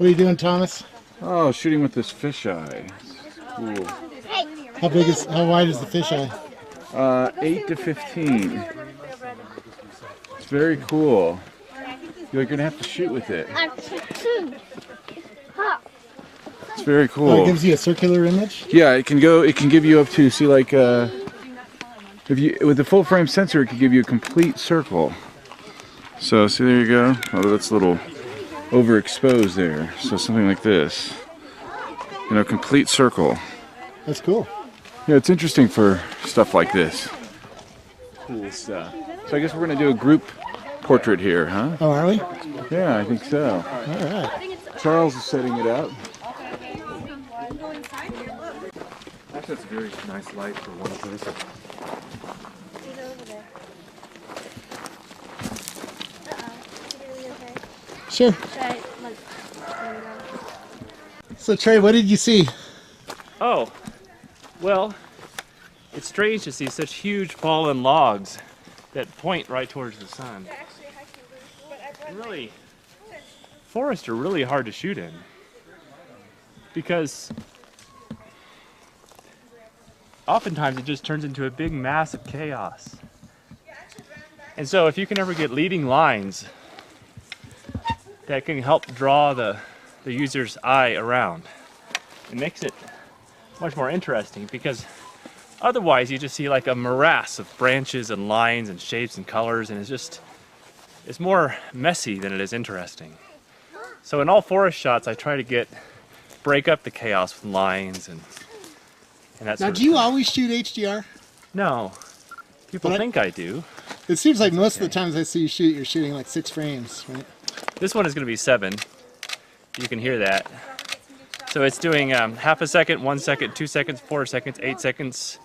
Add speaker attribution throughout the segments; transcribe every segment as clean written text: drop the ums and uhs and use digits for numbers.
Speaker 1: What are you doing, Thomas?
Speaker 2: Oh, shooting with this fisheye. Cool.
Speaker 1: How wide is the fisheye?
Speaker 2: 8 to 15. It's very cool. You're gonna have to shoot with it. It's very cool.
Speaker 1: Oh, it gives you a circular image?
Speaker 2: Yeah, it can give you up to, see, like, if you, with the full frame sensor, it can give you a complete circle. So, see, there you go. Oh, that's a little overexposed there. So something like this. You know, complete circle.
Speaker 1: That's cool.
Speaker 2: Yeah, it's interesting for stuff like this. Cool stuff. So I guess we're gonna do a group portrait here, huh?
Speaker 1: Oh, are we?
Speaker 2: Yeah, I think so.
Speaker 1: All right.
Speaker 2: Charles is setting it up. Actually, that's a very nice light for one person.
Speaker 1: Sure. So Trey, what did you see?
Speaker 3: Oh, well, it's strange to see such huge fallen logs that point right towards the sun. And really, forests are really hard to shoot in because oftentimes it just turns into a big mass of chaos. And so if you can ever get leading lines that can help draw the user's eye around, it makes it much more interesting, because otherwise you just see like a morass of branches and lines and shapes and colors, and it's more messy than it is interesting. So in all forest shots I try to break up the chaos with lines and that sort of thing.
Speaker 1: Now, do you always shoot HDR?
Speaker 3: No. People think I do.
Speaker 1: It seems like most of the times I see you shoot, you're shooting like 6 frames, right?
Speaker 3: This one is going to be 7. You can hear that. So it's doing half a second, 1 second, 2 seconds, 4 seconds, 8 seconds,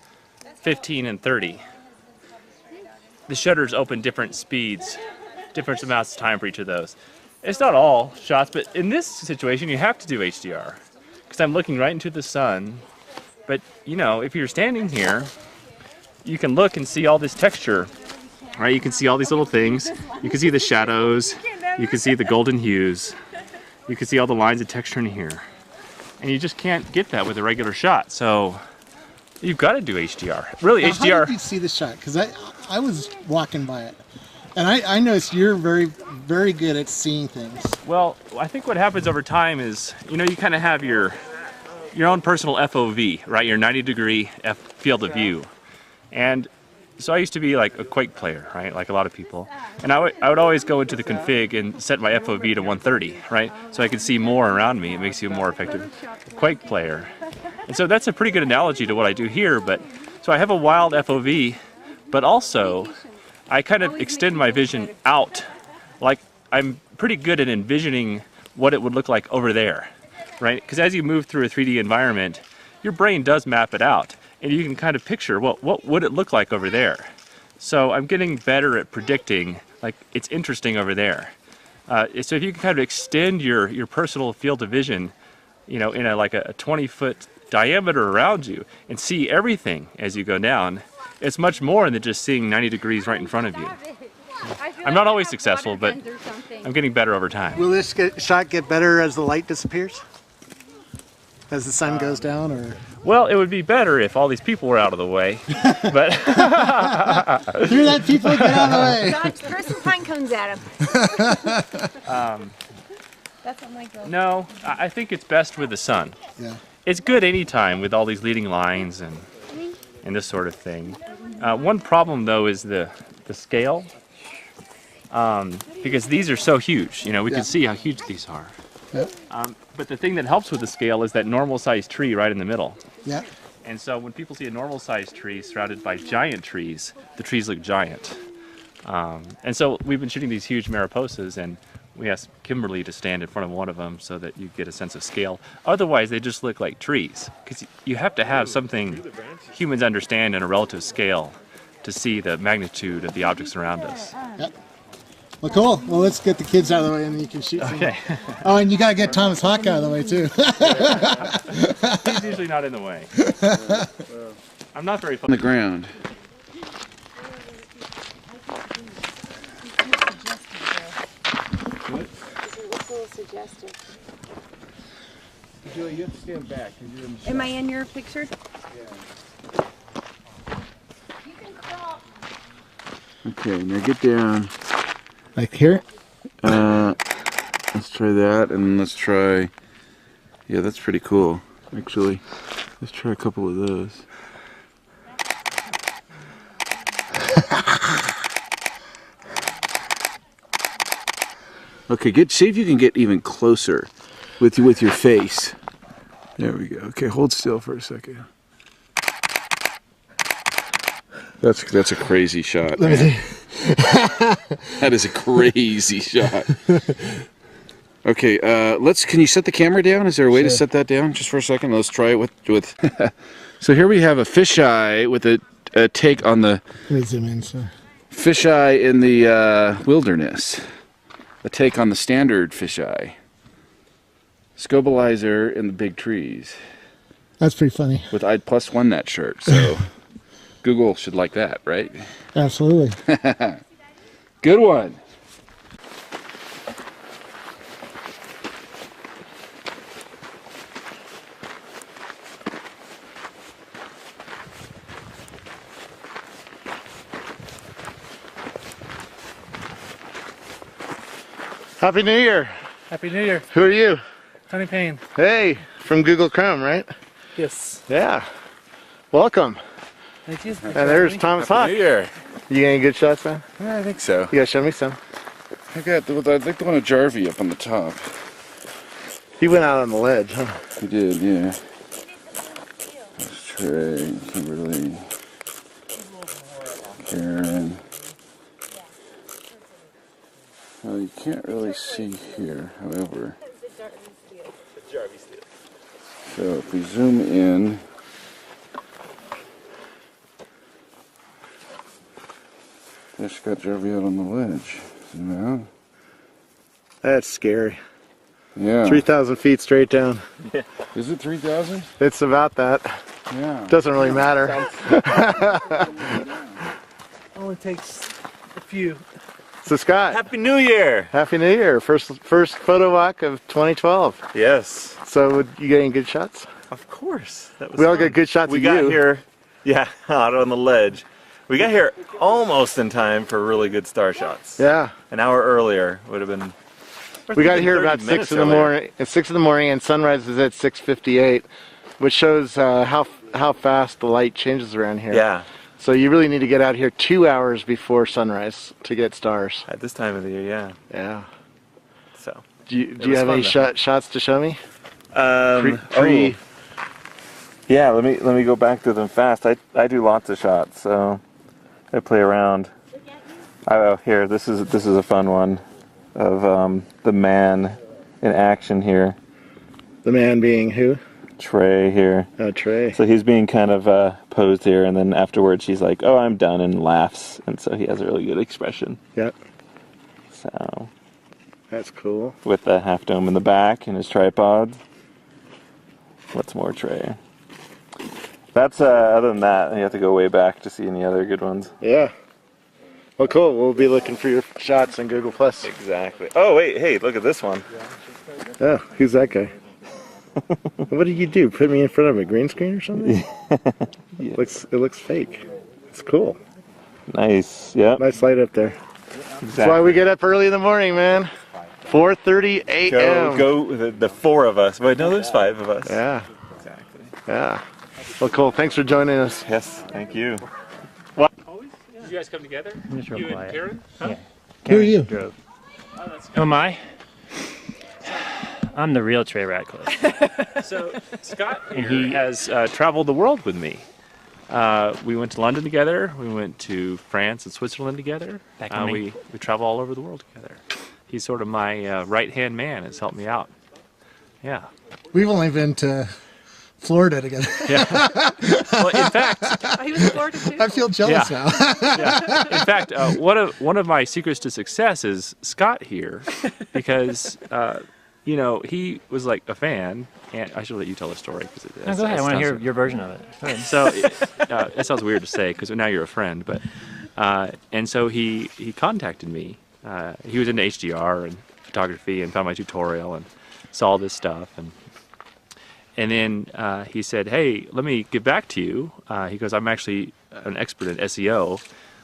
Speaker 3: 15, and 30. The shutters open different speeds, different amounts of time for each of those. It's not all shots, but in this situation you have to do HDR, because I'm looking right into the sun. But you know, if you're standing here, you can look and see all this texture, right? You can see all these little things. You can see the shadows. You can see the golden hues. You can see all the lines of texture in here. And you just can't get that with a regular shot. So you've got to do HDR. Really, now, HDR.
Speaker 1: How did you see the shot? Because I was walking by it, and I noticed you're very, very good at seeing things.
Speaker 3: Well, I think what happens over time is, you know, you kind of have your own personal FOV, right? Your 90-degree field of view. And so I used to be like a Quake player, right? Like a lot of people. And I would always go into the config and set my FOV to 130, right? So I could see more around me. It makes you a more effective Quake player. And so that's a pretty good analogy to what I do here. But so I have a wild FOV, but also I kind of extend my vision out. Like I'm pretty good at envisioning what it would look like over there, right? Because as you move through a 3D environment, your brain does map it out. And you can kind of picture, well, what would it look like over there? So I'm getting better at predicting, like, it's interesting over there. So if you can kind of extend your personal field of vision, you know, in like a 20-foot diameter around you and see everything as you go down, it's much more than just seeing 90 degrees right in front of you. I'm not always successful, but I'm getting better over time.
Speaker 1: Will this shot get better as the light disappears? As the sun goes down, or?
Speaker 3: Well, it would be better if all these people were out of the way, but...
Speaker 1: Hear that, people? Get out of the way!
Speaker 4: Dodge, first the sun comes at him. That's what my girl.
Speaker 3: No, I think it's best with the sun.
Speaker 1: Yeah.
Speaker 3: It's good anytime with all these leading lines and this sort of thing. One problem, though, is the scale, because these are so huge. You know, we can see how huge these are.
Speaker 1: Yep.
Speaker 3: But the thing that helps with the scale is that normal-sized tree right in the middle.
Speaker 1: Yeah.
Speaker 3: And so when people see a normal-sized tree surrounded by giant trees, the trees look giant. And so we've been shooting these huge Mariposas, and we asked Kimberly to stand in front of one of them so that you get a sense of scale. Otherwise, they just look like trees, because you have to have something humans understand in a relative scale to see the magnitude of the objects around us.
Speaker 1: Yep. Well, cool. Well, let's get the kids out of the way and then you can shoot some. Oh, and you got to get Thomas Hawk out of the way, too.
Speaker 3: He's usually not in the way. I'm not very fun.
Speaker 2: On the ground.
Speaker 4: It's a little suggestive.
Speaker 2: Julie, you have to stand back. You're in the
Speaker 4: Am I in your picture?
Speaker 2: Okay, now get down.
Speaker 1: Like here?
Speaker 2: Let's try that, and let's try. Yeah, that's pretty cool, actually. Let's try a couple of those. Okay, see if you can get even closer with your face. There we go. Okay, hold still for a second. That's a crazy shot.
Speaker 1: Let me see.
Speaker 2: That is a crazy shot. Okay, can you set the camera down? Is there a way to set that down just for a second? Let's try it with So here we have a fisheye with a take on the
Speaker 1: Let me zoom in. So.
Speaker 2: fisheye in the wilderness. A take on the standard fisheye. Scobilizer in the big trees.
Speaker 1: That's pretty funny.
Speaker 2: With I'd +1 that shirt, so Google should like that, right?
Speaker 1: Absolutely.
Speaker 2: Good one.
Speaker 5: Happy New Year.
Speaker 6: Happy New Year.
Speaker 5: Who are you?
Speaker 6: Tony Payne.
Speaker 5: Hey, from Google Chrome, right?
Speaker 6: Yes.
Speaker 5: Yeah. Welcome.
Speaker 6: Thank you.
Speaker 5: And there's Thomas Hawk.
Speaker 2: New Year.
Speaker 5: You got any good shots, man?
Speaker 2: Yeah, I think so.
Speaker 5: You gotta show me some.
Speaker 2: I like the one of Jarvie up on the top.
Speaker 5: He went out on the ledge, huh?
Speaker 2: He did, yeah. That's Trey, Kimberly, Karen. Well, you can't really see here, however. So if we zoom in, just got Jarvie out on the ledge. Zoom out.
Speaker 5: That's scary.
Speaker 2: Yeah.
Speaker 5: 3,000 feet straight down.
Speaker 2: Is it 3,000?
Speaker 5: It's about that.
Speaker 2: Yeah.
Speaker 5: Doesn't really matter.
Speaker 6: Only takes a few.
Speaker 5: So Scott,
Speaker 7: Happy New Year!
Speaker 5: Happy New Year. First photo walk of 2012.
Speaker 7: Yes,
Speaker 5: So you getting good shots?
Speaker 7: of course. That was
Speaker 5: We all
Speaker 7: fun.
Speaker 5: got good shots
Speaker 7: We
Speaker 5: of
Speaker 7: got
Speaker 5: you.
Speaker 7: here, yeah, out on the ledge. We got here almost in time for really good star shots.
Speaker 5: Yeah.
Speaker 7: An hour earlier would have been.
Speaker 5: We got here about 6 in the morning. At 6 in the morning, and sunrise is at 6:58, which shows how fast the light changes around here.
Speaker 7: Yeah,
Speaker 5: So you really need to get out here 2 hours before sunrise to get stars.
Speaker 7: at this time of the year, yeah.
Speaker 5: Yeah.
Speaker 7: So.
Speaker 5: Do you
Speaker 7: was
Speaker 5: have any
Speaker 7: fun,
Speaker 5: shots to show me?
Speaker 7: Pre. Yeah, let me go back to them fast. I do lots of shots, so I play around. Oh, here, this is a fun one of the man in action here.
Speaker 5: The man being who?
Speaker 7: Trey here.
Speaker 5: Oh, Trey.
Speaker 7: So he's being kind of posed here, and then afterwards she's like, "Oh, I'm done," and laughs, and so he has a really good expression.
Speaker 5: Yep.
Speaker 7: So
Speaker 5: That's cool.
Speaker 7: with the half dome in the back and his tripod. What's more, Trey? That's other than that, you have to go way back to see any other good ones.
Speaker 5: Yeah. Well, cool. We'll be looking for your shots on Google Plus.
Speaker 7: Exactly. Oh wait, hey, look at this one.
Speaker 5: Oh, who's that guy? What did you do? Put me in front of a green screen or something?
Speaker 7: Yes.
Speaker 5: It looks fake. It's cool.
Speaker 7: Nice. Yep.
Speaker 5: Nice light up there.
Speaker 7: Exactly.
Speaker 5: That's why we get up early in the morning, man. 4:30 a.m.
Speaker 7: Go the four of us. Wait, no, there's 5 of us.
Speaker 5: Yeah.
Speaker 7: Exactly.
Speaker 5: Yeah. Well, cool. Thanks for joining us.
Speaker 7: Yes. Thank you.
Speaker 3: Did you guys come together?
Speaker 6: Just real
Speaker 3: You and
Speaker 6: quiet.
Speaker 3: Karen? Huh?
Speaker 1: Who are you?
Speaker 6: Drove. Who am I? I'm the real Trey Ratcliffe.
Speaker 3: So Scott here has traveled the world with me. We went to London together. We went to France and Switzerland together.
Speaker 6: Back on me.
Speaker 3: We travel all over the world together. He's sort of my right-hand man. Has helped me out. Yeah.
Speaker 1: We've only been to Florida together.
Speaker 3: Well, in fact,
Speaker 4: Oh, he was in Florida too.
Speaker 1: I feel jealous
Speaker 3: Yeah.
Speaker 1: now.
Speaker 3: in fact, one of my secrets to success is Scott here, because you know, he was like a fan, and I should let you tell the story because
Speaker 6: No, go ahead. I want to hear your version of it. Go ahead.
Speaker 3: So it sounds weird to say because now you're a friend, but and so he contacted me. He was into HDR and photography and found my tutorial and saw this stuff, And then he said, hey, let me get back to you. He goes, I'm actually an expert in SEO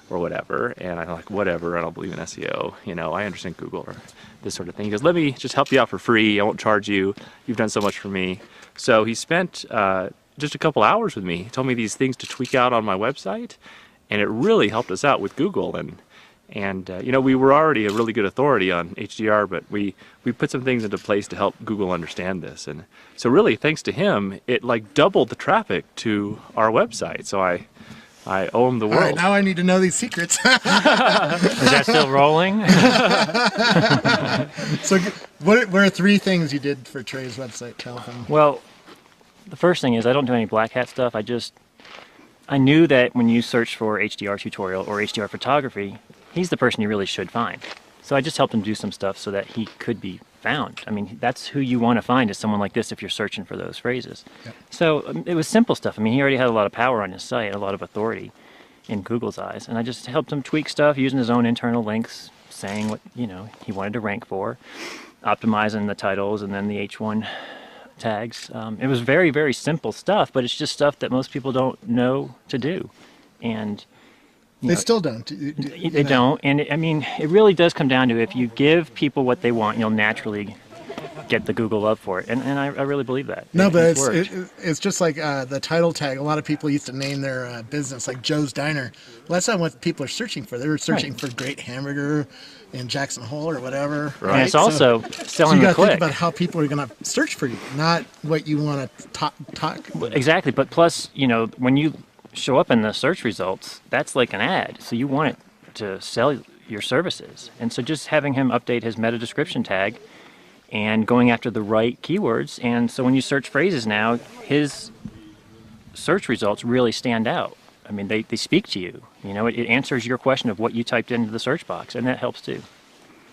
Speaker 3: or whatever. And I'm like, whatever, I don't believe in SEO. You know, I understand Google or this sort of thing. He goes, let me just help you out for free. I won't charge you. You've done so much for me. So he spent just a couple hours with me. He told me these things to tweak out on my website. And it really helped us out with Google. And you know, we were already a really good authority on HDR, but we put some things into place to help Google understand this. And so really, thanks to him, it like doubled the traffic to our website. So I owe him the world.
Speaker 1: All right, now I need to know these secrets.
Speaker 6: Is that still rolling?
Speaker 1: So what are 3 things you did for Trey's website? Tell them.
Speaker 6: Well, the first thing is I don't do any black hat stuff. I knew that when you search for HDR tutorial or HDR photography, he's the person you really should find. So I just helped him do some stuff so that he could be found. I mean, that's who you want to find, is someone like this if you're searching for those phrases. Yep. So it was simple stuff. I mean, he already had a lot of power on his site, a lot of authority in Google's eyes. And I just helped him tweak stuff using his own internal links, saying what, you know, he wanted to rank for, optimizing the titles and then the H1 tags. It was very, very simple stuff, but it's just stuff that most people don't know to do. And
Speaker 1: they still don't.
Speaker 6: They don't. And I mean, it really does come down to, if you give people what they want, you'll naturally get the Google up for it. And I really believe that.
Speaker 1: No, but it's just like the title tag. A lot of people used to name their business like Joe's Diner. Well, that's not what people are searching for. They were searching for great hamburger in Jackson Hole or whatever.
Speaker 6: Right. And it's also selling
Speaker 1: you
Speaker 6: the click.
Speaker 1: got to think about how people are going to search for you, not what you want to talk.
Speaker 6: Exactly. But plus, you know, when you show up in the search results, that's like an ad. So you want it to sell your services. And so just having him update his meta description tag and going after the right keywords. And so when you search phrases now, his search results really stand out. I mean, they speak to you. You know, it answers your question of what you typed into the search box, and that helps too.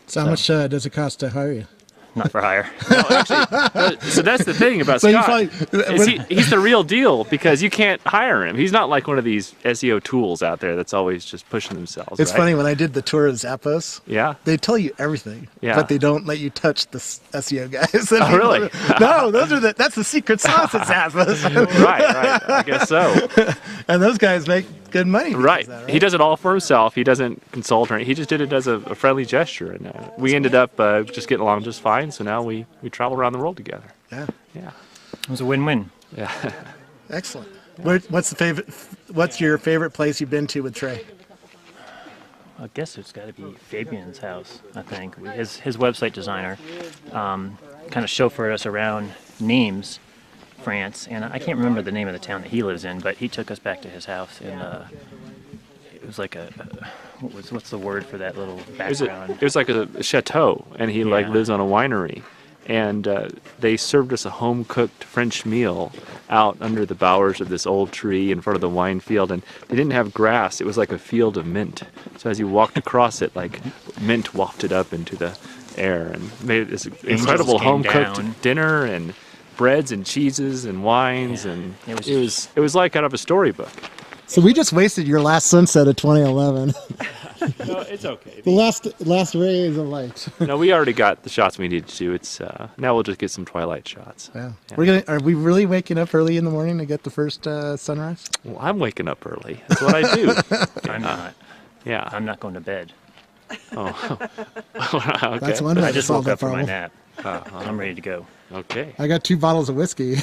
Speaker 1: So how much does it cost to hire you?
Speaker 6: Not for hire.
Speaker 3: No, actually, so that's the thing about Scott. He's the real deal, because you can't hire him. He's not like one of these SEO tools out there that's always just pushing themselves.
Speaker 1: It's funny, when I did the tour of Zappos, they tell you everything, but they don't let you touch the SEO guys.
Speaker 3: Oh, really?
Speaker 1: No, that's the secret sauce at Zappos.
Speaker 3: Right. I guess so.
Speaker 1: And those guys make good money.
Speaker 3: Right.
Speaker 1: That, right.
Speaker 3: He does it all for himself. He doesn't consult or anything. He just did it as a friendly gesture, and we ended up just getting along just fine. So now we travel around the world together.
Speaker 1: Yeah.
Speaker 6: It was a win-win.
Speaker 3: Yeah.
Speaker 1: Excellent. What's your favorite place you've been to with Trey?
Speaker 6: I guess it's got to be Fabian's house, I think. His website designer kind of chauffeured us around Nimes, France, and I can't remember the name of the town that he lives in, but he took us back to his house, and it was like what's the word for that little background?
Speaker 3: It was like a chateau, and he like lives on a winery, and they served us a home-cooked French meal out under the bowers of this old tree in front of the wine field, and they didn't have grass. It was like a field of mint. So as you walked across it, like mint wafted up into the air and made this incredible home-cooked dinner and breads and cheeses and wines, and it was like out of a storybook.
Speaker 1: So we just wasted your last sunset of 2011.
Speaker 3: No, it's okay.
Speaker 1: The last rays of light.
Speaker 3: No, we already got the shots we needed to do. It's now we'll just get some twilight shots.
Speaker 1: Yeah. Are we really waking up early in the morning to get the first sunrise?
Speaker 3: Well, I'm waking up early. That's what I do.
Speaker 6: I'm not.
Speaker 3: Yeah.
Speaker 6: I'm not going to bed.
Speaker 3: Oh. Okay.
Speaker 1: That's one way
Speaker 6: I
Speaker 1: to
Speaker 6: just
Speaker 1: solve
Speaker 6: woke
Speaker 1: that
Speaker 6: up from my
Speaker 1: problem.
Speaker 6: nap. I'm ready to go.
Speaker 3: Okay.
Speaker 1: I got 2 bottles of whiskey.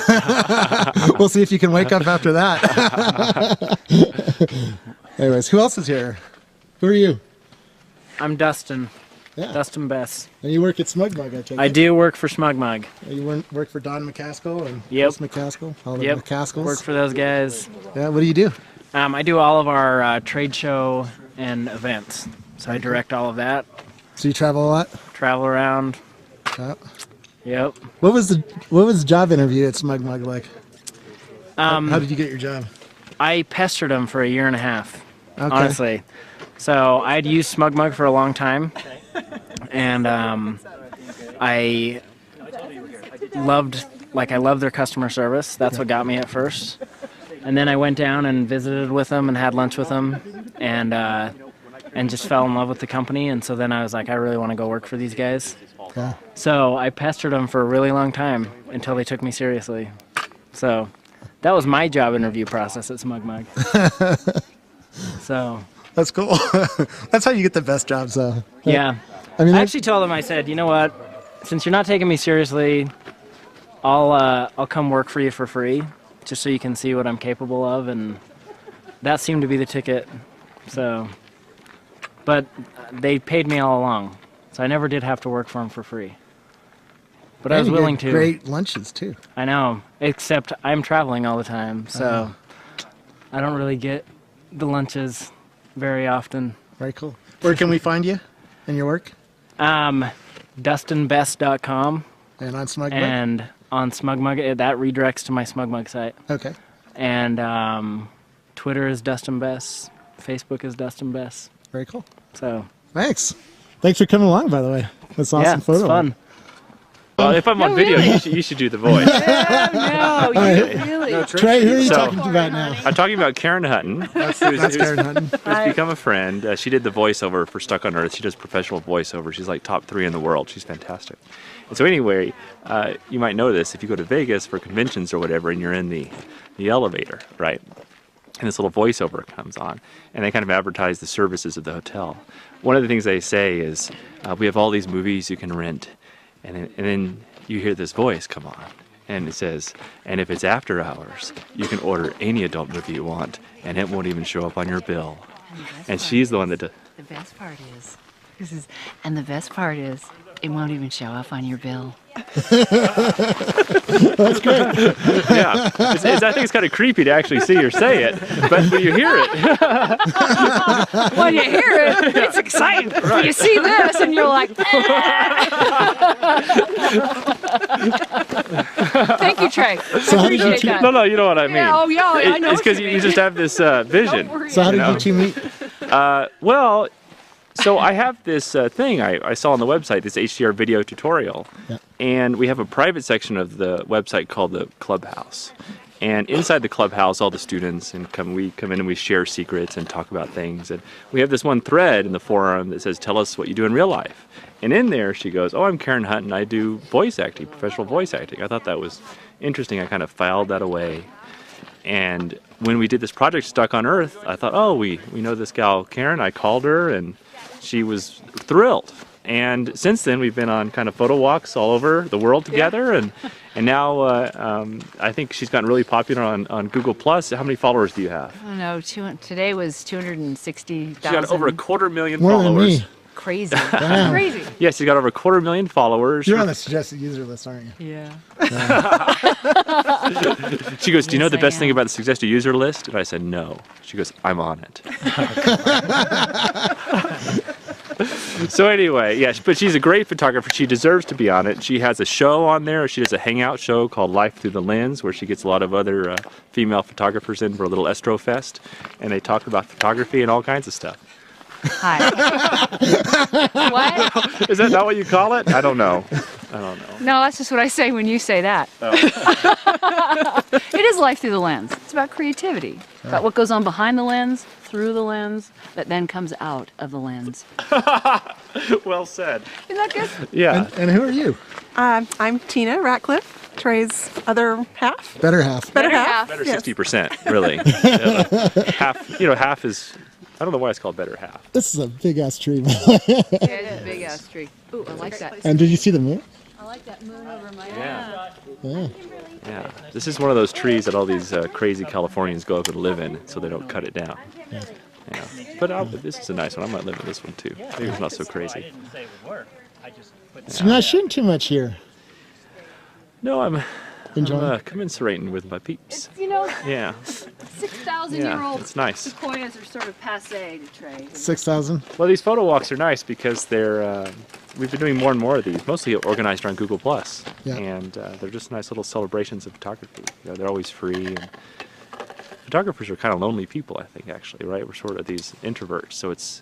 Speaker 1: We'll see if you can wake up after that. Anyways, who else is here? Who are you?
Speaker 8: I'm Dustin.
Speaker 1: Yeah.
Speaker 8: Dustin Bess.
Speaker 1: And you work at Smugmug, I take it?
Speaker 8: I do work for Smugmug.
Speaker 1: You work for Don McCaskill and
Speaker 8: Yep.
Speaker 1: Chris McCaskill? All the
Speaker 8: Yep.
Speaker 1: McCaskills?
Speaker 8: Work for those guys.
Speaker 1: Yeah, what do you do?
Speaker 8: I do all of our trade show and events. So I direct all of that.
Speaker 1: So you travel a lot?
Speaker 8: Travel around.
Speaker 1: Yeah.
Speaker 8: Yep.
Speaker 1: What was the job interview at Smugmug like? How did you get your job?
Speaker 8: I pestered them for a year and a half,
Speaker 1: Okay.
Speaker 8: honestly. So I'd used Smugmug for a long time, and I loved their customer service. That's what got me at first. And then I went down and visited with them and had lunch with them, and just fell in love with the company. And so then I was like, I really want to go work for these guys.
Speaker 1: Yeah.
Speaker 8: So I pestered them for a really long time until they took me seriously. So that was my job interview process at Smug Mug. So
Speaker 1: That's cool. That's how you get the best jobs, though.
Speaker 8: yeah.
Speaker 1: I mean,
Speaker 8: I actually told them, I said, you know what? Since you're not taking me seriously, I'll come work for you for free, just so you can see what I'm capable of, and that seemed to be the ticket. So, but they paid me all along, so I never did have to work for them for free. But I was
Speaker 1: you get
Speaker 8: willing to.
Speaker 1: Great lunches too.
Speaker 8: I know, except I'm traveling all the time, so I don't really get the lunches very often.
Speaker 1: Very cool. Where can we find you and your work?
Speaker 8: DustinBest.com.
Speaker 1: And on SmugMug?
Speaker 8: And on SmugMug, that redirects to my SmugMug site.
Speaker 1: Okay.
Speaker 8: And Twitter is Dustin Best. Facebook is Dustin Best.
Speaker 1: Very cool.
Speaker 8: So
Speaker 1: Thanks for coming along, by the way. That's an awesome photo.
Speaker 8: It's fun.
Speaker 3: Well, if I'm on video, you should do the voice.
Speaker 4: No, you really.
Speaker 1: Trey, who are you
Speaker 3: So-
Speaker 1: talking about now?
Speaker 3: I'm talking about Karen Hutton.
Speaker 1: That's Karen Hutton.
Speaker 3: Who's become a friend. She did the voiceover for Stuck on Earth. She does professional voiceover. She's like top 3 in the world. She's fantastic. And so anyway, you might know this if you go to Vegas for conventions or whatever, and you're in the elevator, right? And this little voiceover comes on, and they kind of advertise the services of the hotel. One of the things they say is, we have all these movies you can rent, and then you hear this voice come on. And it says, and if it's after hours, you can order any adult movie you want, and it won't even show up on your bill. And she's the one that does.
Speaker 9: The best part is, and the best part is, it won't even show up on your bill.
Speaker 1: That's great.
Speaker 3: Yeah, I think it's kind of creepy to actually see her say it, but when you hear it,
Speaker 4: When you hear it, it's exciting. When you see this and you're like, thank you, Trey.
Speaker 1: So how did you
Speaker 4: Appreciate that.
Speaker 3: no, you know what I mean.
Speaker 4: Yeah, oh, yeah, I know
Speaker 3: It's
Speaker 4: what
Speaker 3: because
Speaker 4: you
Speaker 3: you
Speaker 4: mean.
Speaker 3: just have this vision.
Speaker 1: So how did
Speaker 3: know?
Speaker 1: you two meet?
Speaker 3: Well, so I have this thing I saw on the website, this HDR video tutorial, and we have a private section of the website called the Clubhouse. And inside the Clubhouse, all the students we come in and we share secrets and talk about things. And we have this one thread in the forum that says, "Tell us what you do in real life." And in there, she goes, "Oh, I'm Karen Hutton. I do voice acting, professional voice acting." I thought that was interesting. I kind of filed that away. And when we did this project, Stuck on Earth, I thought, oh, we know this gal, Karen. I called her, and she was thrilled. And since then, we've been on kind of photo walks all over the world together. And now I think she's gotten really popular on Google+. How many followers do you have?
Speaker 9: I don't know, today was 260,000.
Speaker 3: She's got over 250,000
Speaker 1: More than
Speaker 3: followers.
Speaker 1: me.
Speaker 9: Crazy.
Speaker 1: Damn.
Speaker 4: Crazy.
Speaker 3: Yeah, she's got over 250,000 followers.
Speaker 1: You're on the suggested user list, aren't you?
Speaker 9: Yeah.
Speaker 3: She goes, "Do you know
Speaker 9: Yes,
Speaker 3: the
Speaker 9: I
Speaker 3: best
Speaker 9: am.
Speaker 3: thing about the suggested user list?" And I said, "No." She goes, "I'm on it." So anyway, yeah, but she's a great photographer. She deserves to be on it. She has a show on there. She does a hangout show called Life Through the Lens, where she gets a lot of other female photographers in for a little Estro Fest, and they talk about photography and all kinds of stuff.
Speaker 9: Hi.
Speaker 4: What?
Speaker 3: Is that not what you call it? I don't know.
Speaker 4: No, that's just what I say when you say that.
Speaker 3: Oh.
Speaker 4: It is life through the lens. It's about creativity. About what goes on behind the lens, through the lens, that then comes out of the lens.
Speaker 3: Well said.
Speaker 4: Isn't that good?
Speaker 3: Yeah.
Speaker 1: And who are you?
Speaker 10: I'm Tina Ratcliffe, Trey's other half.
Speaker 1: Better half.
Speaker 10: Better half.
Speaker 3: Better
Speaker 10: Yes.
Speaker 3: 60%, really. Half is, I don't know why it's called better half.
Speaker 1: This is a big ass tree.
Speaker 4: Yeah, it's a big ass tree. Ooh, I like that.
Speaker 1: And did you see the moon?
Speaker 4: I like that moon over my
Speaker 3: Yeah.
Speaker 1: Yeah.
Speaker 3: Yeah. This is one of those trees that all these crazy Californians go up and live in, so they don't cut it down. Yeah. But this is a nice one. I might live in this one too. Maybe it's not so crazy.
Speaker 1: So you're not shooting too much here.
Speaker 3: No, I'm
Speaker 1: Enjoying?
Speaker 3: commiserating with my peeps.
Speaker 4: You know,
Speaker 3: Yeah.
Speaker 4: 6,000-year-old
Speaker 3: it's nice.
Speaker 4: sequoias are sort of passé to Trey.
Speaker 1: 6,000.
Speaker 3: Well, these photo walks are nice because they're. We've been doing more and more of these, mostly organized around Google+.
Speaker 1: Yeah.
Speaker 3: And they're just nice little celebrations of photography. You know, they're always free. And photographers are kind of lonely people, I think, actually, right? We're sort of these introverts, so it's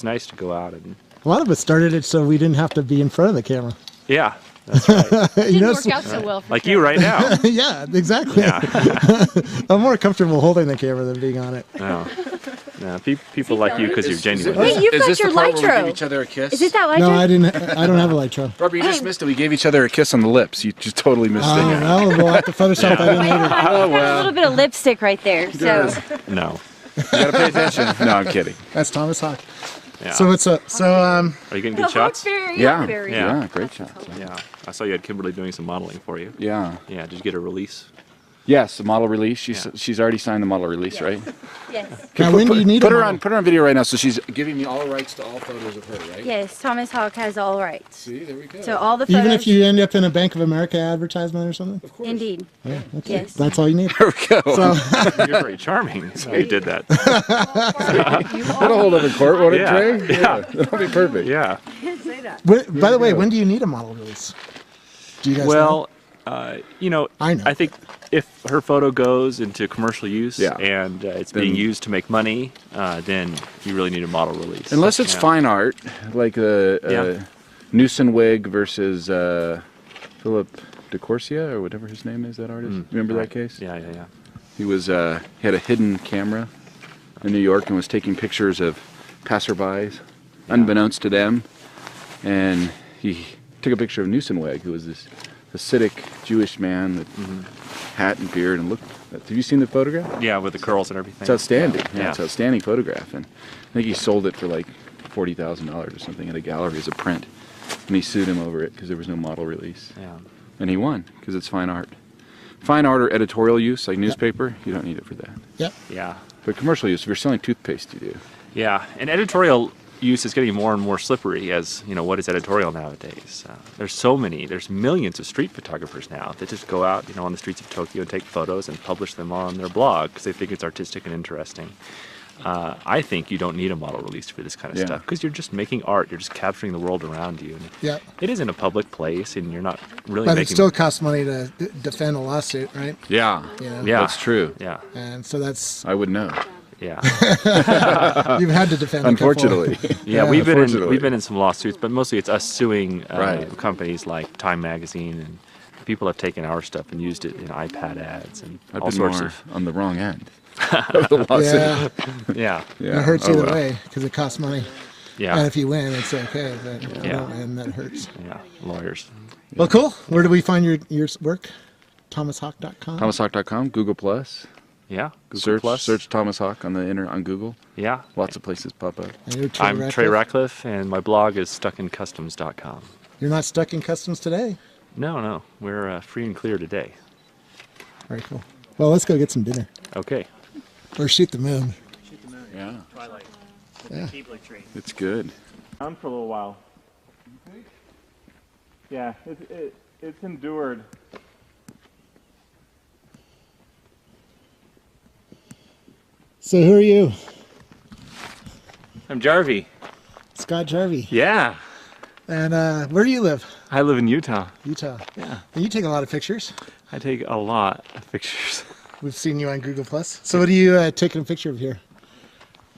Speaker 3: nice to go out and.
Speaker 1: A lot of us started it so we didn't have to be in front of the camera.
Speaker 3: Yeah, that's right.
Speaker 4: Didn't work out so well for
Speaker 3: Like
Speaker 4: Trey.
Speaker 3: you right now.
Speaker 1: Yeah, exactly.
Speaker 3: Yeah.
Speaker 1: I'm more comfortable holding the camera than being on it.
Speaker 3: No. No, people like you because you're genuine.
Speaker 11: Wait, you've
Speaker 2: Is
Speaker 11: got
Speaker 2: this
Speaker 11: your
Speaker 2: the part where we
Speaker 11: Lytro.
Speaker 2: give each other a kiss?
Speaker 11: Is it that Lytro?
Speaker 1: No, I didn't. I don't have a Lytro.
Speaker 2: Robert, you just missed it. We gave each other a kiss on the lips. You just totally missed it.
Speaker 1: Well, we'll have to Photoshop that in later.
Speaker 11: Got a little bit of lipstick right there. So
Speaker 3: No.
Speaker 2: You gotta pay attention. No, I'm kidding.
Speaker 1: That's Thomas Hawk.
Speaker 3: Yeah.
Speaker 1: So what's up? So
Speaker 3: Are you getting good shots?
Speaker 2: Yeah,
Speaker 3: Yeah.
Speaker 2: great shots.
Speaker 3: Yeah. I saw you had Kimberly doing some modeling for you.
Speaker 2: Yeah.
Speaker 3: Yeah. Did you get a release?
Speaker 2: Yes, the model release. She's already signed the model release, right?
Speaker 11: yes.
Speaker 1: now, when do you need
Speaker 2: Put
Speaker 1: a
Speaker 2: her
Speaker 1: model?
Speaker 2: on video right now. So she's giving me all rights to all photos of her, right?
Speaker 11: Yes, Thomas Hawk has all rights.
Speaker 2: See, there we go.
Speaker 11: So all the photos.
Speaker 1: Even if you end up in a Bank of America advertisement or something?
Speaker 2: Of course.
Speaker 11: Indeed.
Speaker 1: Yeah, okay.
Speaker 11: Yes.
Speaker 1: That's all you need.
Speaker 2: There we go.
Speaker 1: So,
Speaker 3: You're very charming. So you did that.
Speaker 2: That'll hold up in court, won't it,
Speaker 3: Yeah.
Speaker 2: Trey?
Speaker 3: Yeah.
Speaker 2: That'll be perfect.
Speaker 3: Yeah.
Speaker 1: by the way, when do you need a model release? Do you guys know?
Speaker 3: Well, you know,
Speaker 1: I know.
Speaker 3: I think if her photo goes into commercial use
Speaker 2: Yeah.
Speaker 3: and it's being used to make money, then you really need a model release.
Speaker 2: Unless it's
Speaker 3: Yeah.
Speaker 2: fine art, like Newson Wig versus Philip de Corsia, or whatever his name is, that artist. Remember that case?
Speaker 3: Yeah, yeah, yeah.
Speaker 2: He was he had a hidden camera in New York and was taking pictures of passerbys, unbeknownst to them. And he took a picture of Newsonweg, who was this Hasidic Jewish man with hat and beard. And look, have you seen the photograph?
Speaker 3: Yeah, with the curls and everything.
Speaker 2: It's outstanding.
Speaker 3: Yeah.
Speaker 2: It's an outstanding photograph. And I think he sold it for like $40,000 or something at a gallery as a print. And he sued him over it because there was no model release.
Speaker 3: Yeah.
Speaker 2: And he won because it's fine art. Fine art or editorial use, like newspaper, you don't need it for that.
Speaker 1: Yep.
Speaker 3: Yeah.
Speaker 2: But commercial use, if you're selling toothpaste, you do.
Speaker 3: Yeah, and editorial use is getting more and more slippery as, you know, what is editorial nowadays? There's millions of street photographers now that just go out, you know, on the streets of Tokyo and take photos and publish them on their blog because they think it's artistic and interesting. I think you don't need a model release for this kind of stuff because you're just making art. You're just capturing the world around you. And
Speaker 1: Yeah.
Speaker 3: it isn't a public place, and you're not really
Speaker 1: But
Speaker 3: making...
Speaker 1: it still costs money to defend a lawsuit, right?
Speaker 2: Yeah.
Speaker 1: You know?
Speaker 3: Yeah.
Speaker 2: That's true.
Speaker 3: Yeah.
Speaker 1: And so that's...
Speaker 2: I would know.
Speaker 3: Yeah.
Speaker 1: You've had to defend
Speaker 2: Unfortunately.
Speaker 1: a couple.
Speaker 3: Yeah, we've been in some lawsuits, but mostly it's us suing
Speaker 2: Right.
Speaker 3: companies like Time Magazine, and people have taken our stuff and used it in iPad ads and
Speaker 2: I've
Speaker 3: all
Speaker 2: been
Speaker 3: sorts
Speaker 2: more
Speaker 3: of...
Speaker 2: on the wrong end of the lawsuit.
Speaker 1: Yeah.
Speaker 3: Yeah.
Speaker 1: It hurts
Speaker 2: Oh,
Speaker 1: either
Speaker 2: well.
Speaker 1: way because it costs money.
Speaker 3: Yeah.
Speaker 1: And if you win, it's okay. But if you
Speaker 3: Yeah.
Speaker 1: don't win, that hurts.
Speaker 3: Yeah, lawyers.
Speaker 1: Well, cool. Where do we find your work? ThomasHawk.com?
Speaker 2: ThomasHawk.com, Google Plus.
Speaker 3: Yeah, Google
Speaker 2: Search Thomas Hawk on Google.
Speaker 3: Yeah.
Speaker 2: Lots of places pop up.
Speaker 1: And you're Trey
Speaker 3: I'm
Speaker 1: Ratcliffe?
Speaker 3: Trey Ratcliffe, and my blog is stuckincustoms.com.
Speaker 1: You're not stuck in customs today?
Speaker 3: No, we're free and clear today.
Speaker 1: Very cool. Well, let's go get some dinner.
Speaker 3: Okay.
Speaker 1: Or shoot the moon.
Speaker 2: Yeah.
Speaker 6: Twilight.
Speaker 1: Yeah.
Speaker 6: Keebler tree.
Speaker 2: It's good.
Speaker 7: Around for a little while. Yeah, it's endured.
Speaker 1: So who are you?
Speaker 3: I'm Jarvie.
Speaker 1: Scott Jarvie.
Speaker 3: Yeah.
Speaker 1: And where do you live?
Speaker 3: I live in Utah.
Speaker 1: Utah.
Speaker 3: Yeah.
Speaker 1: And you take a lot of pictures.
Speaker 3: I take a lot of pictures.
Speaker 1: We've seen you on Google Plus. So what are you taking a picture of here?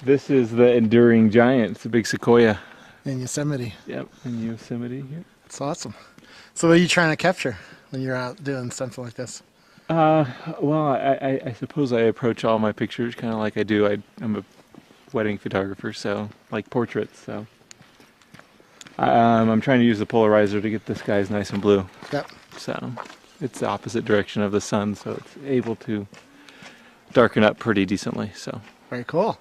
Speaker 3: This is the enduring giant. It's a big sequoia.
Speaker 1: In Yosemite.
Speaker 3: Yep, in Yosemite here.
Speaker 1: It's awesome. So what are you trying to capture when you're out doing something like this?
Speaker 3: Well, I suppose I approach all my pictures kind of like I do. I'm a wedding photographer, so like portraits. So I'm trying to use the polarizer to get the skies nice and blue.
Speaker 1: Yep.
Speaker 3: So it's the opposite direction of the sun, so it's able to darken up pretty decently. So
Speaker 1: Very cool.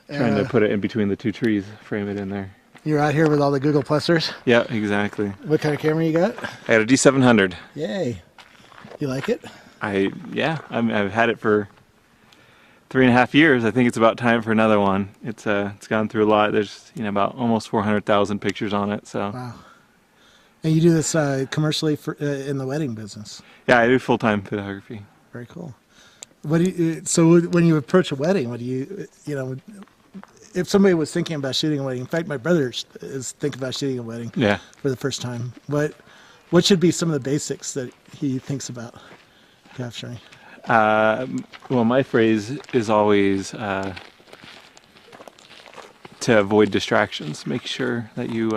Speaker 3: trying to put it in between the two trees, frame it in there.
Speaker 1: You're out here with all the Google Plusers.
Speaker 3: Yeah, exactly.
Speaker 1: What kind of camera you got?
Speaker 3: I got a D700.
Speaker 1: Yay. You like it?
Speaker 3: I've had it for 3.5 years. I think it's about time for another one. It's gone through a lot. There's about almost 400,000 pictures on it. So
Speaker 1: Wow. And you do this commercially for in the wedding business.
Speaker 3: yeah, I do full-time photography.
Speaker 1: Very cool. What do you? So when you approach a wedding, what do you? If somebody was thinking about shooting a wedding, in fact, my brother is thinking about shooting a wedding.
Speaker 3: Yeah.
Speaker 1: For the first time, what should be some of the basics that he thinks about capturing?
Speaker 3: Well, my phrase is always to avoid distractions. Make sure that you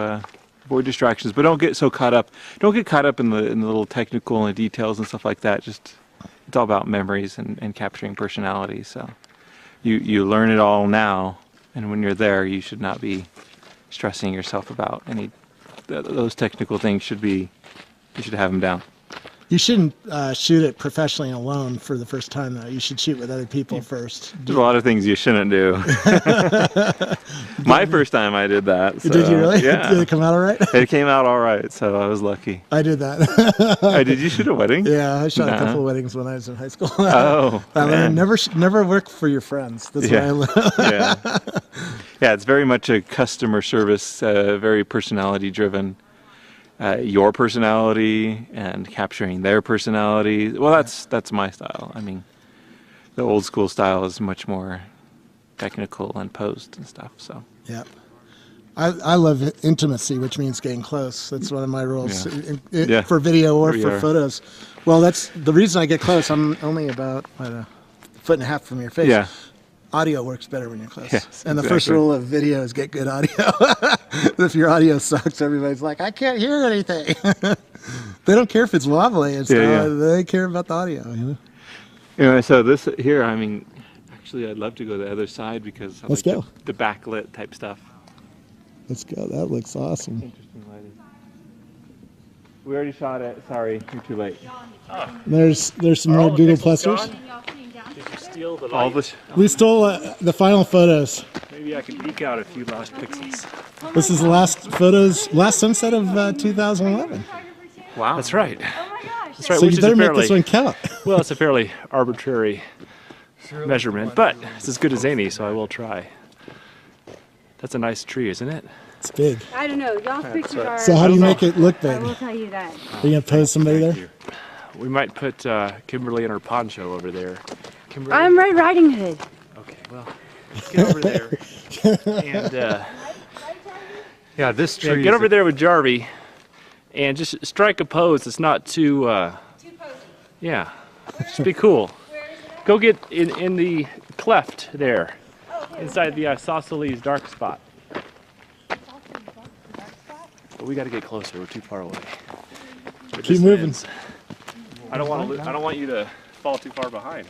Speaker 3: avoid distractions, but don't get so caught up. Don't get caught up in the little technical and details and stuff like that. Just it's all about memories and capturing personality. So
Speaker 7: you learn it all now, and when you're there, you should not be stressing yourself about any those technical things. You should have them down.
Speaker 1: You shouldn't shoot it professionally alone for the first time, though. You should shoot with other people first.
Speaker 7: There's a lot of things you shouldn't do. My first time I did that. So,
Speaker 1: did you really?
Speaker 7: Yeah.
Speaker 1: Did it come out all right?
Speaker 7: It came out all right, so I was lucky.
Speaker 1: I did that.
Speaker 7: Oh, did you shoot a wedding?
Speaker 1: Yeah, I shot a couple of weddings when I was in high school.
Speaker 7: Oh,
Speaker 1: I learned never work for your friends. That's what I learned.
Speaker 7: Yeah. Yeah, it's very much a customer service, very personality driven. Your personality and capturing their personality. Well, that's my style. I mean, the old school style is much more technical and posed and stuff. So
Speaker 1: yeah, I love intimacy, which means getting close. That's one of my rules for video or for photos. Well, that's the reason I get close. I'm only about a foot and a half from your face.
Speaker 7: Yeah.
Speaker 1: Audio works better when you're close.
Speaker 7: Yes,
Speaker 1: and the first rule of video is get good audio. If your audio sucks, everybody's like, I can't hear anything. They don't care if it's wobbly and stuff. They care about the audio. You know?
Speaker 7: Anyway, so this here, I mean, actually, I'd love to go to the other side because I
Speaker 1: Let's
Speaker 7: like
Speaker 1: go.
Speaker 7: The backlit type stuff.
Speaker 1: Let's go. That looks awesome.
Speaker 7: Interesting lighting. We already shot it. Sorry, you're too late.
Speaker 1: There's some more Google Plusers.
Speaker 3: Did you steal the
Speaker 7: All
Speaker 3: light?
Speaker 1: We stole the final photos.
Speaker 3: Maybe I can eke out a few lost pixels.
Speaker 1: This is the last sunset of 2011.
Speaker 7: Wow.
Speaker 3: That's right. That's right.
Speaker 1: So
Speaker 3: which
Speaker 1: you
Speaker 3: is
Speaker 1: better
Speaker 3: a
Speaker 1: make
Speaker 3: fairly,
Speaker 1: this one count.
Speaker 3: Well, it's a fairly arbitrary measurement, but it's as good as any, so I will try. That's a nice tree, isn't it?
Speaker 1: It's big.
Speaker 11: I don't know. Y'all's pictures are.
Speaker 1: So how do you make it look
Speaker 11: I
Speaker 1: big?
Speaker 11: will tell you that.
Speaker 1: Are you gonna pose somebody there?
Speaker 3: We might put Kimberly in her poncho over there. Kimberly?
Speaker 11: I'm Red Riding Hood.
Speaker 3: Okay, well, let's get over there. And yeah, this tree. Get over there with Jarvie, and just strike a pose that's not too. Yeah, just be cool. Go get in the cleft there, inside the isosceles dark spot. But we got to get closer. We're too far away.
Speaker 1: Keep moving.
Speaker 3: I don't want you to fall too far behind.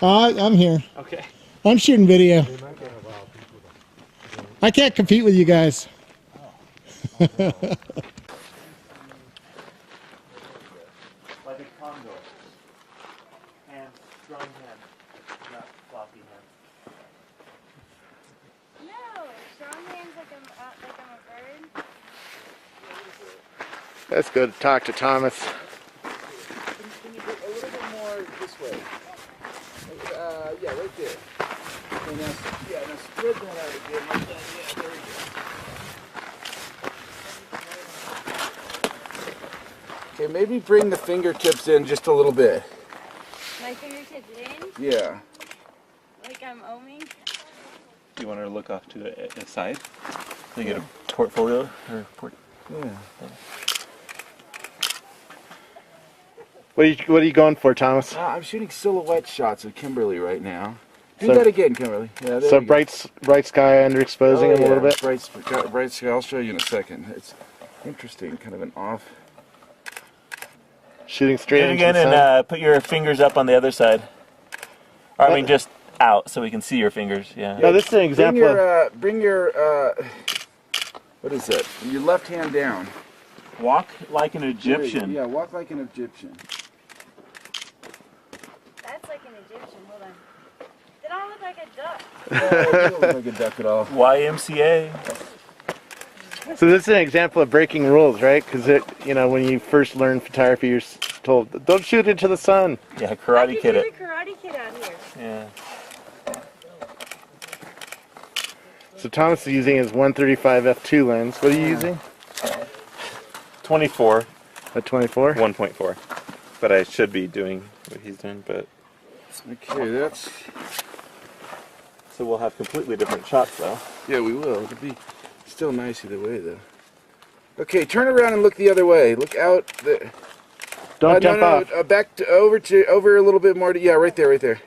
Speaker 1: I'm here.
Speaker 3: Okay.
Speaker 1: I'm shooting video. I can't compete with you guys.
Speaker 7: Like a condor. Hands, strong hands, not floppy hands.
Speaker 11: No, strong hands like I'm a bird.
Speaker 5: Let's go talk to Thomas.
Speaker 12: Can you go a little bit more this way? Yeah, right there. Okay, now spread that out again like that. Yeah, there we go. Okay, maybe bring the fingertips in just a little bit.
Speaker 11: My fingertips in?
Speaker 12: Yeah.
Speaker 11: Like I'm oming?
Speaker 7: Do you want her to look off to the side? So you get a portfolio or
Speaker 12: Yeah.
Speaker 5: What are you going for, Thomas?
Speaker 12: I'm shooting silhouette shots of Kimberly right now. Do
Speaker 5: So-
Speaker 12: that again, Kimberly. Yeah, there
Speaker 5: So
Speaker 12: we go.
Speaker 5: bright sky underexposing him a little bit.
Speaker 12: Bright sky. I'll show you in a second. It's interesting, kind of an off.
Speaker 5: Shooting straight
Speaker 7: Do it
Speaker 5: into
Speaker 7: again
Speaker 5: the sun.
Speaker 7: and put your fingers up on the other side. Or I mean just out so we can see your fingers. Yeah.
Speaker 5: No, this is an example of...
Speaker 12: Bring your what is that? Your left hand down.
Speaker 7: Walk like an Egyptian.
Speaker 12: Yeah, walk like an Egyptian.
Speaker 11: That's like an Egyptian. Hold on. Did I look like a duck?
Speaker 12: You don't look like a duck at all.
Speaker 7: YMCA.
Speaker 5: So this is an example of breaking rules, right? Because when you first learn photography, you're told, don't shoot into the sun.
Speaker 7: Yeah, Karate Kid it.
Speaker 11: Karate Kid out here.
Speaker 7: Yeah.
Speaker 5: So Thomas is using his 135 f2 lens. What are you using?
Speaker 7: 24.
Speaker 5: A 24?
Speaker 7: 1.4. But I should be doing what he's doing, but...
Speaker 12: Okay, that's...
Speaker 7: So we'll have completely different shots, though.
Speaker 12: Yeah, we will. It'll be still nice either way, though. Okay, turn around and look the other way. Look out.
Speaker 5: Don't jump off.
Speaker 12: Back to over a little bit more. Yeah, right there, right there.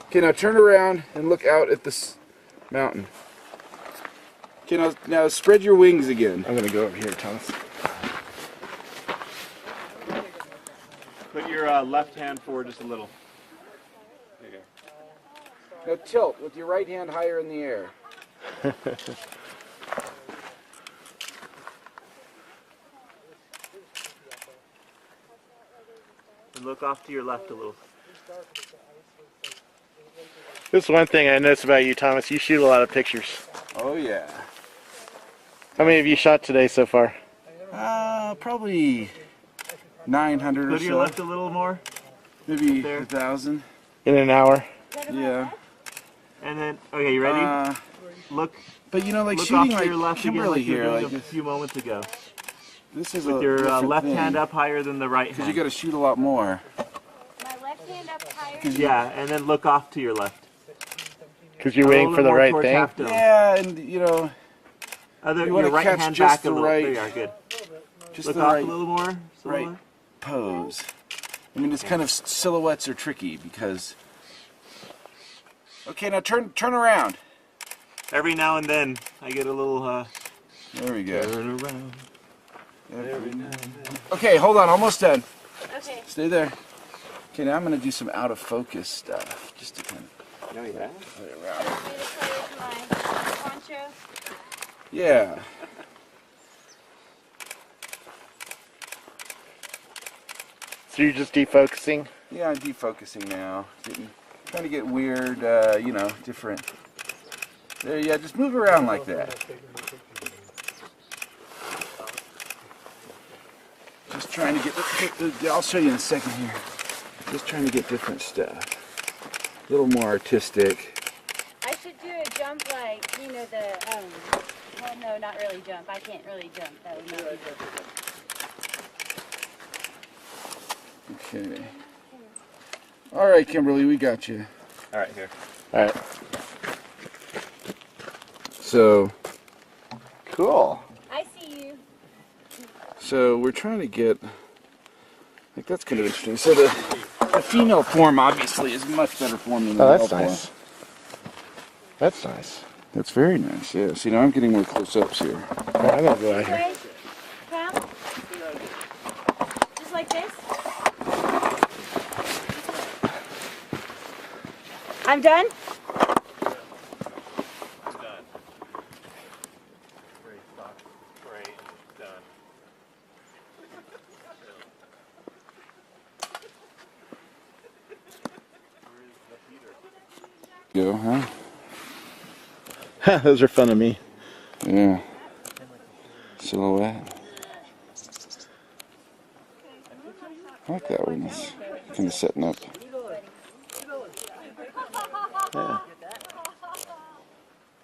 Speaker 12: Okay, now turn around and look out at this mountain. Okay, now spread your wings again.
Speaker 5: I'm going to go over here, Thomas.
Speaker 3: Put your left hand forward just a little. There you go.
Speaker 12: Now tilt with your right hand higher in the air.
Speaker 7: And look off to your left a little.
Speaker 5: This is one thing I noticed about you, Thomas. You shoot a lot of pictures.
Speaker 12: Oh yeah.
Speaker 5: How many have you shot today so far?
Speaker 12: Probably 900 or so.
Speaker 7: Go to your left a little more.
Speaker 12: Maybe 1,000.
Speaker 5: In an hour?
Speaker 12: Yeah.
Speaker 7: And then, okay, you ready? Look.
Speaker 12: But you know, like
Speaker 7: look
Speaker 12: shooting
Speaker 7: off
Speaker 12: like
Speaker 7: to your left
Speaker 12: Kimberly
Speaker 7: again, like
Speaker 12: here,
Speaker 7: like
Speaker 12: like
Speaker 7: a few moments ago.
Speaker 12: This is
Speaker 7: with your left hand up higher than the right hand.
Speaker 12: Because you got to shoot a lot more.
Speaker 11: My left hand up higher.
Speaker 7: Yeah, and then look off to your left.
Speaker 5: Because you're waiting for the right thing?
Speaker 12: Yeah, and you know,
Speaker 7: you
Speaker 12: want
Speaker 7: your
Speaker 12: to
Speaker 7: right
Speaker 12: catch
Speaker 7: hand
Speaker 12: just
Speaker 7: back
Speaker 12: the
Speaker 7: a little.
Speaker 12: right,
Speaker 7: There you are, good.
Speaker 12: Just
Speaker 7: look
Speaker 12: the
Speaker 7: off
Speaker 12: right,
Speaker 7: a little more.
Speaker 12: Right pose. I mean, it's kind of silhouettes are tricky because. Okay, now turn around.
Speaker 7: Every now and then, I get a little.
Speaker 12: There we go.
Speaker 7: Turn around.
Speaker 12: Every now and then. Okay, hold on, almost done.
Speaker 11: Okay.
Speaker 12: Stay there. Okay, now I'm going to do some out of focus stuff, just to kind of.
Speaker 7: Oh yeah.
Speaker 12: Play around.
Speaker 11: My poncho.
Speaker 12: Yeah.
Speaker 5: So you're just defocusing?
Speaker 12: Yeah, I'm defocusing now. Trying to get weird, you know, different. There, yeah, just move around like that. Just trying to get. I'll show you in a second here. Just trying to get different stuff. A little more artistic.
Speaker 11: I should do a jump like, you know, well, no, not really jump. I can't really jump. That would not be good.
Speaker 12: Okay. All right, Kimberly, we got you.
Speaker 7: All right, here.
Speaker 5: All right.
Speaker 12: So.
Speaker 5: Cool.
Speaker 11: I see you.
Speaker 12: So we're trying to get. Like that's kind of interesting. So the female form obviously is much better form than the male form.
Speaker 5: Nice. That's nice.
Speaker 12: That's very nice. Yeah. See, now I'm getting more close-ups here.
Speaker 5: Oh, I'm gonna go out here.
Speaker 11: Come. Just like this. I'm done.
Speaker 12: Go, huh?
Speaker 5: Those are fun to me.
Speaker 12: Yeah. Silhouette. I like that one. It's kind of setting up.
Speaker 5: Yeah.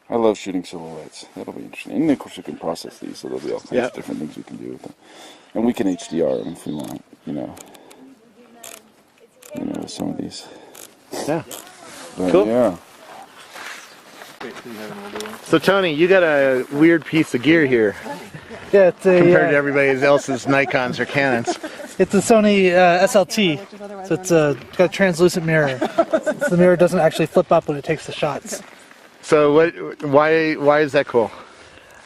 Speaker 12: I love shooting silhouettes. That'll be interesting. And of course we can process these, so there'll be all kinds of different things we can do with them. And we can HDR them if we want, you know, with some of these.
Speaker 5: Yeah.
Speaker 12: But,
Speaker 5: cool.
Speaker 12: Yeah.
Speaker 5: So Tony, you got a weird piece of gear here.
Speaker 13: Yeah, it's a,
Speaker 5: compared to everybody else's Nikons or Canons.
Speaker 13: It's a Sony SLT, so it's got a translucent mirror. So the mirror doesn't actually flip up when it takes the shots.
Speaker 5: So why is that cool?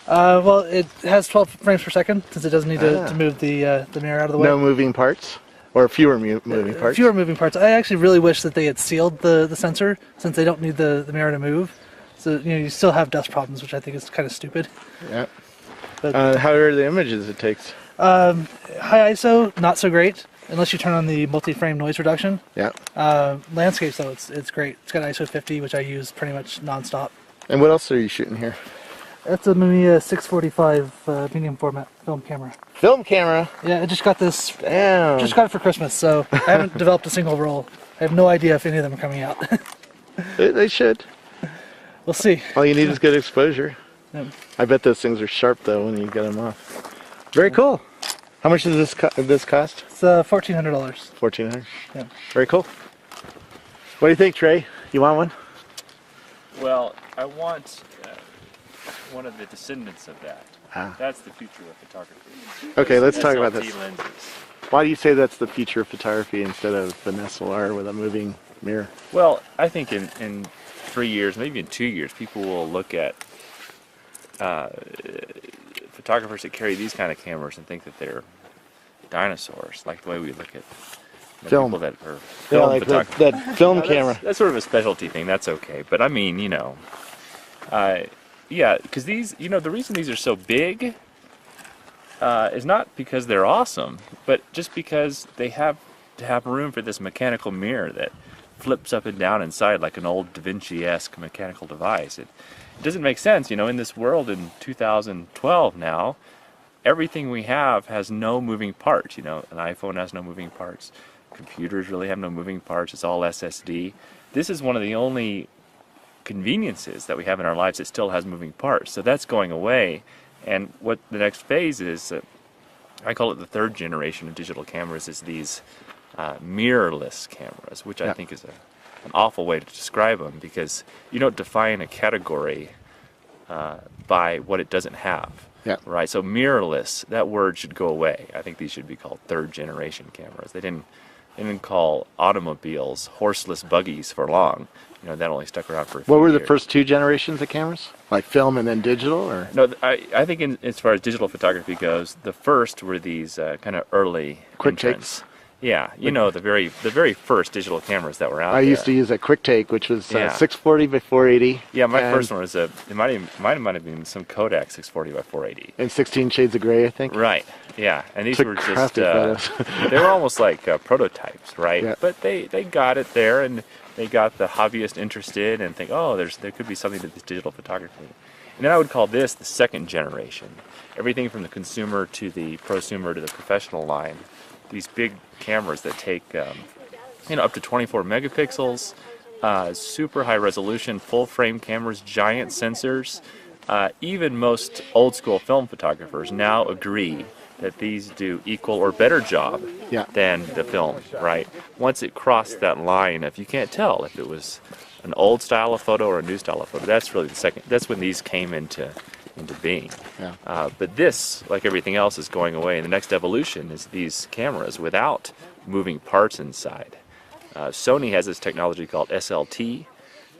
Speaker 13: Well, it has 12 frames per second, since it doesn't need to move the mirror out of the way.
Speaker 5: No moving parts? Or fewer moving parts?
Speaker 13: Fewer moving parts. I actually really wish that they had sealed the sensor, since they don't need the mirror to move. So, you still have dust problems, which I think is kind of stupid. Yeah. But,
Speaker 5: how are the images it takes?
Speaker 13: High ISO, not so great, unless you turn on the multi-frame noise reduction.
Speaker 5: Yeah.
Speaker 13: Landscapes, though, it's great. It's got ISO 50, which I use pretty much non-stop.
Speaker 5: And what else are you shooting here?
Speaker 13: That's a Mamiya 645 medium format film camera.
Speaker 5: Film camera?
Speaker 13: Yeah, I just got this.
Speaker 5: Damn.
Speaker 13: Just got it for Christmas, so I haven't developed a single roll. I have no idea if any of them are coming out.
Speaker 5: They should.
Speaker 13: We'll see.
Speaker 5: All you need is good exposure.
Speaker 13: Yep.
Speaker 5: I bet those things are sharp though when you get them off. Very cool. How much does this cost?
Speaker 13: It's $1,400.
Speaker 5: $1,400.
Speaker 13: Yeah.
Speaker 5: Very cool. What do you think, Trey? You want one?
Speaker 3: Well, I want one of the descendants of that. That's the future of photography.
Speaker 5: Okay, let's talk about this.
Speaker 3: SLT lenses.
Speaker 5: Why do you say that's the future of photography instead of an SLR with a moving mirror?
Speaker 3: Well, I think in 3 years, maybe in 2 years, people will look at photographers that carry these kind of cameras and think that they're dinosaurs, like the way we look at
Speaker 5: Film.
Speaker 3: People that are
Speaker 5: Yeah,
Speaker 3: film
Speaker 5: like
Speaker 3: photographers.
Speaker 5: that film camera.
Speaker 3: That's sort of a specialty thing. That's okay. But I mean, you know, yeah, because these, you know, the reason these are so big is not because they're awesome, but just because they have to have room for this mechanical mirror that flips up and down inside like an old Da Vinci-esque mechanical device. It doesn't make sense, you know, in this world in 2012 now, everything we have has no moving parts. You know, an iPhone has no moving parts. Computers really have no moving parts. It's all SSD. This is one of the only conveniences that we have in our lives that still has moving parts. So that's going away. And what the next phase is, I call it the third generation of digital cameras, is these mirrorless cameras, which I think is an awful way to describe them, because you don't define a category by what it doesn't have.
Speaker 5: Yeah.
Speaker 3: Right. So mirrorless, that word should go away. I think these should be called third generation cameras. They didn't call automobiles horseless buggies for long. You know, that only stuck around for a few
Speaker 5: What were the
Speaker 3: years.
Speaker 5: first two generations of cameras? Like film and then digital, or?
Speaker 3: No, I think as far as digital photography goes, the first were these kind of early
Speaker 5: Quick
Speaker 3: entrants. Yeah, you know, the very first digital cameras that were out there.
Speaker 5: I used to use a quick take, which was 640 by 480.
Speaker 3: Yeah, my first one was it might have been some Kodak 640 by 480.
Speaker 5: And 16 shades of gray, I think.
Speaker 3: Right. Yeah, and these
Speaker 5: Took
Speaker 3: were just
Speaker 5: crappy photos.
Speaker 3: they were almost like prototypes, right?
Speaker 5: Yeah.
Speaker 3: But they got it there, and they got the hobbyist interested and think, oh, there could be something to this digital photography. And then I would call this the second generation. Everything from the consumer to the prosumer to the professional line. These big cameras that take you know, up to 24 megapixels, super high resolution, full frame cameras, giant sensors. Even most old school film photographers now agree that these do equal or better job than the film, right? Once it crossed that line, if you can't tell if it was an old style of photo or a new style of photo, that's really that's when these came into being.
Speaker 5: Yeah.
Speaker 3: But this, like everything else, is going away, and the next evolution is these cameras without moving parts inside. Sony has this technology called SLT.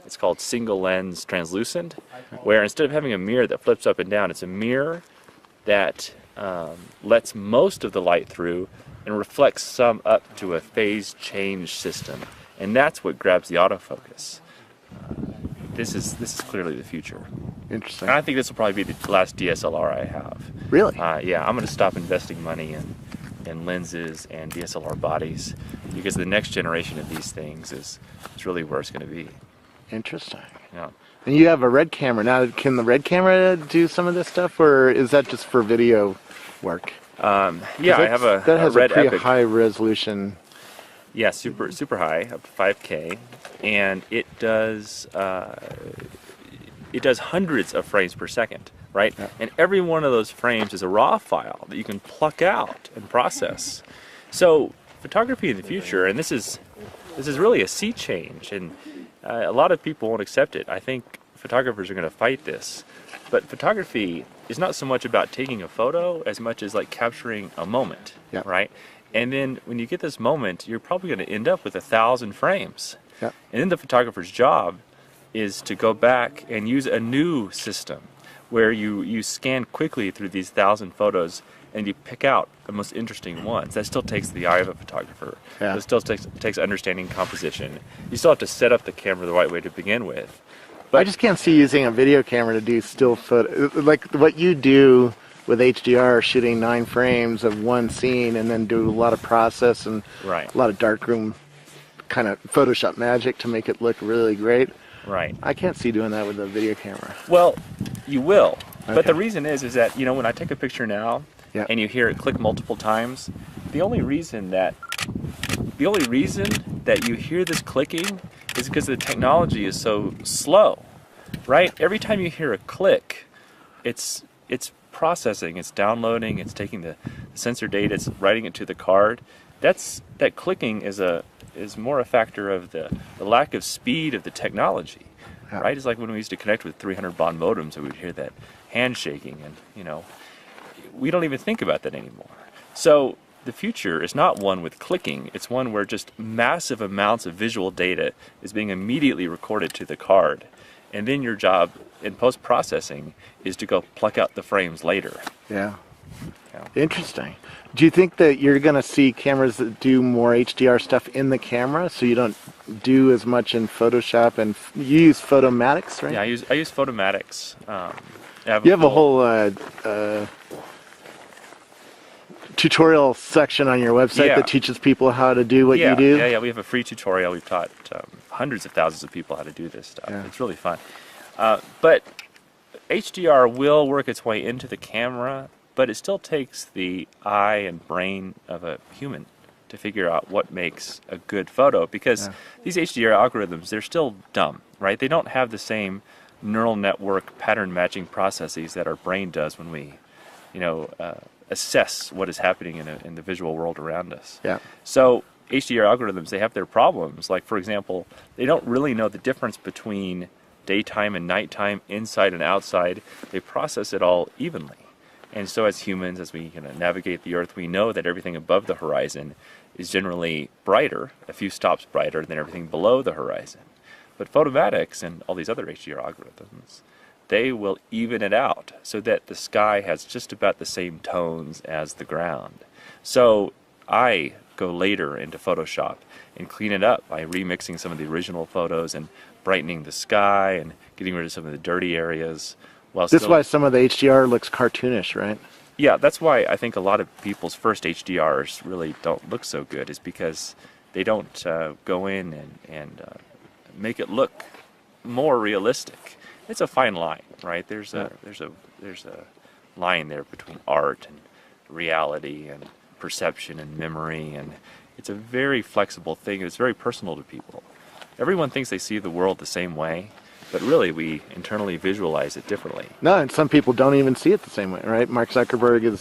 Speaker 3: It's called single lens translucent, where instead of having a mirror that flips up and down, it's a mirror that lets most of the light through and reflects some up to a phase change system, and that's what grabs the autofocus. This is clearly the future.
Speaker 5: Interesting.
Speaker 3: And I think this will probably be the last DSLR I have.
Speaker 5: Really?
Speaker 3: Yeah, I'm going to stop investing money in lenses and DSLR bodies, because the next generation of these things is really where it's going to be.
Speaker 5: Interesting.
Speaker 3: Yeah.
Speaker 5: And you have a red camera. Now, can the red camera do some of this stuff, or is that just for video work?
Speaker 3: Yeah, I have a
Speaker 5: that has
Speaker 3: red
Speaker 5: a pretty
Speaker 3: Epic.
Speaker 5: high resolution.
Speaker 3: Yeah, super high, up to 5K, and it does hundreds of frames per second, right?
Speaker 5: Yeah.
Speaker 3: And every one of those frames is a raw file that you can pluck out and process. So photography in the future, and this is really a sea change, and a lot of people won't accept it. I think photographers are going to fight this, but photography is not so much about taking a photo as much as like capturing a moment, right? And then when you get this moment, you're probably going to end up with 1,000 frames.
Speaker 5: Yeah.
Speaker 3: And then the photographer's job is to go back and use a new system where you scan quickly through these 1,000 photos and you pick out the most interesting ones. That still takes the eye of a photographer.
Speaker 5: Yeah.
Speaker 3: It still takes understanding composition. You still have to set up the camera the right way to begin with. But
Speaker 5: I just can't see using a video camera to do still photo. Like what you do with HDR, shooting 9 frames of one scene and then do a lot of process and
Speaker 3: right.
Speaker 5: a lot of darkroom kind of Photoshop magic to make it look really great.
Speaker 3: Right.
Speaker 5: I can't see doing that with a video camera.
Speaker 3: Well, you will.
Speaker 5: Okay.
Speaker 3: But the reason is that, you know, when I take a picture now and you hear it click multiple times, the only reason that you hear this clicking is because the technology is so slow, right? Every time you hear a click, it's processing, it's downloading, it's taking the sensor data, it's writing it to the card. That clicking is more a factor of the lack of speed of the technology, right? It's like when we used to connect with 300 baud modems, and we'd hear that handshaking, and you know, we don't even think about that anymore. So the future is not one with clicking, it's one where just massive amounts of visual data is being immediately recorded to the card, and then your job in post-processing is to go pluck out the frames later.
Speaker 5: Yeah.
Speaker 3: Yeah.
Speaker 5: Interesting. Do you think that you're going to see cameras that do more HDR stuff in the camera, so you don't do as much in Photoshop? And you use Photomatics, right?
Speaker 3: Yeah, I use Photomatics.
Speaker 5: You have a whole tutorial section on your website that teaches people how to do what you do?
Speaker 3: Yeah. We have a free tutorial. We've taught hundreds of thousands of people how to do this stuff. It's really fun. But HDR will work its way into the camera, but it still takes the eye and brain of a human to figure out what makes a good photo, because these HDR algorithms, they're still dumb, right? They don't have the same neural network pattern matching processes that our brain does when we, assess what is happening in the visual world around us.
Speaker 5: Yeah.
Speaker 3: So HDR algorithms, they have their problems. Like, for example, they don't really know the difference between daytime and nighttime, inside and outside. They process it all evenly. And so as humans, as we navigate the Earth, we know that everything above the horizon is generally brighter, a few stops brighter than everything below the horizon. But Photomatics and all these other HDR algorithms, they will even it out so that the sky has just about the same tones as the ground. So I go later into Photoshop and clean it up by remixing some of the original photos and brightening the sky and getting rid of some of the dirty areas.
Speaker 5: This is why some of the HDR looks cartoonish, right?
Speaker 3: Yeah, that's why I think a lot of people's first HDRs really don't look so good, is because they don't go in and make it look more realistic. It's a fine line, right? There's a line there between art and reality and perception and memory, and it's a very flexible thing. It's very personal to people. Everyone thinks they see the world the same way, but really we internally visualize it differently.
Speaker 5: No, and some people don't even see it the same way, right? Mark Zuckerberg is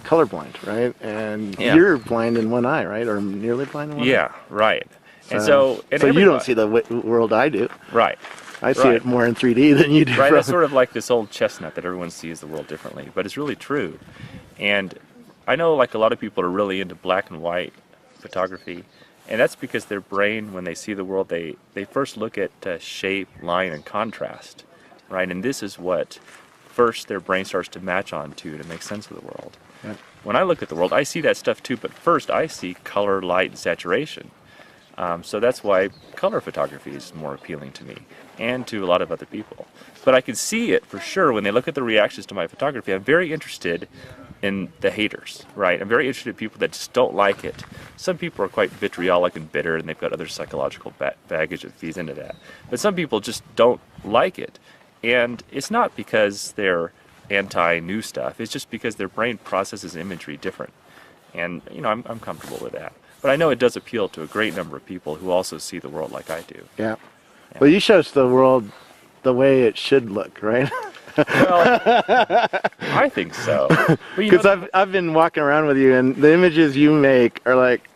Speaker 5: colorblind, right? And you're blind in one eye, right? Or nearly blind in one eye?
Speaker 3: Yeah, right. And so
Speaker 5: you don't see the world I do.
Speaker 3: Right.
Speaker 5: I see it more in 3D than you do.
Speaker 3: Right, that's sort of like this old chestnut that everyone sees the world differently, but it's really true. And I know like a lot of people are really into black and white photography, and that's because their brain, when they see the world, they first look at shape, line, and contrast, right? And this is what first their brain starts to match on to make sense of the world.
Speaker 5: Yeah.
Speaker 3: When I look at the world, I see that stuff too, but first I see color, light, and saturation. So that's why color photography is more appealing to me and to a lot of other people. But I can see it for sure when they look at the reactions to my photography. I'm very interested in the haters, right? I'm very interested in people that just don't like it. Some people are quite vitriolic and bitter, and they've got other psychological baggage that feeds into that. But some people just don't like it. And it's not because they're anti-new stuff. It's just because their brain processes imagery different. And, I'm comfortable with that. But I know it does appeal to a great number of people who also see the world like I do.
Speaker 5: Yeah. Well, you show us the world the way it should look, right?
Speaker 3: Well, I think so.
Speaker 5: Because I've been walking around with you, and the images you make are like,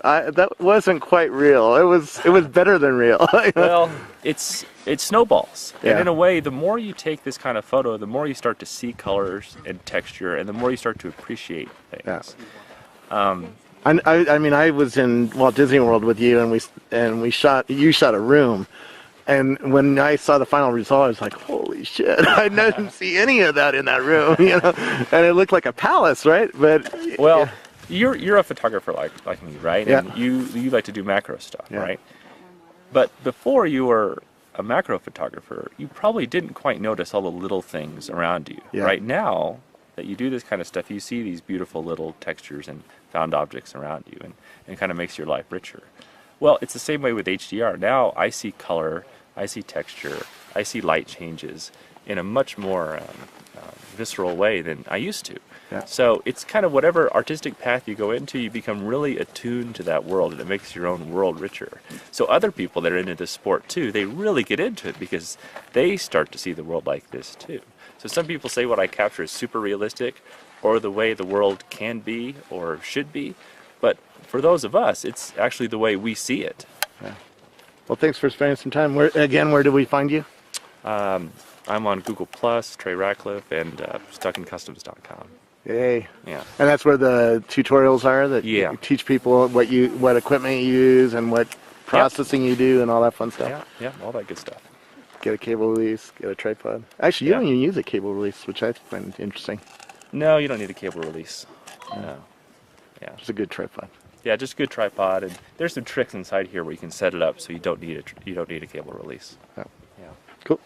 Speaker 5: that wasn't quite real. It was better than real.
Speaker 3: Well, it snowballs.
Speaker 5: Yeah.
Speaker 3: And in a way, the more you take this kind of photo, the more you start to see colors and texture, and the more you start to appreciate things.
Speaker 5: Yeah. I mean, I was in Walt Disney World with you, and you shot a room, and when I saw the final result, I was like, holy shit! I didn't see any of that in that room, and it looked like a palace, right? But
Speaker 3: you're a photographer like me, right?
Speaker 5: Yeah.
Speaker 3: And you like to do macro stuff, right? But before you were a macro photographer, you probably didn't quite notice all the little things around you.
Speaker 5: Yeah.
Speaker 3: Right now that you do this kind of stuff, you see these beautiful little textures and found objects around you, and it kind of makes your life richer. Well, it's the same way with HDR. Now I see color, I see texture, I see light changes in a much more visceral way than I used to.
Speaker 5: Yeah.
Speaker 3: So it's kind of whatever artistic path you go into, you become really attuned to that world, and it makes your own world richer. So other people that are into this sport too, they really get into it because they start to see the world like this too. So some people say what I capture is super realistic, or the way the world can be or should be, but for those of us, it's actually the way we see it.
Speaker 5: Yeah. Well, thanks for spending some time. Where do we find you?
Speaker 3: I'm on Google+, Trey Ratcliffe, and stuckincustoms.com.
Speaker 5: Yay.
Speaker 3: Yeah.
Speaker 5: And that's where the tutorials are that you teach people what equipment you use and what processing you do and all that fun stuff.
Speaker 3: Yeah, all that good stuff.
Speaker 5: Get a cable release, get a tripod. Actually, you don't even use a cable release, which I find interesting.
Speaker 3: No, you don't need a cable release. No. Yeah.
Speaker 5: It's a good tripod.
Speaker 3: Yeah, just a good tripod, and there's some tricks inside here where you can set it up so you don't need a cable release.
Speaker 5: Yeah. Cool.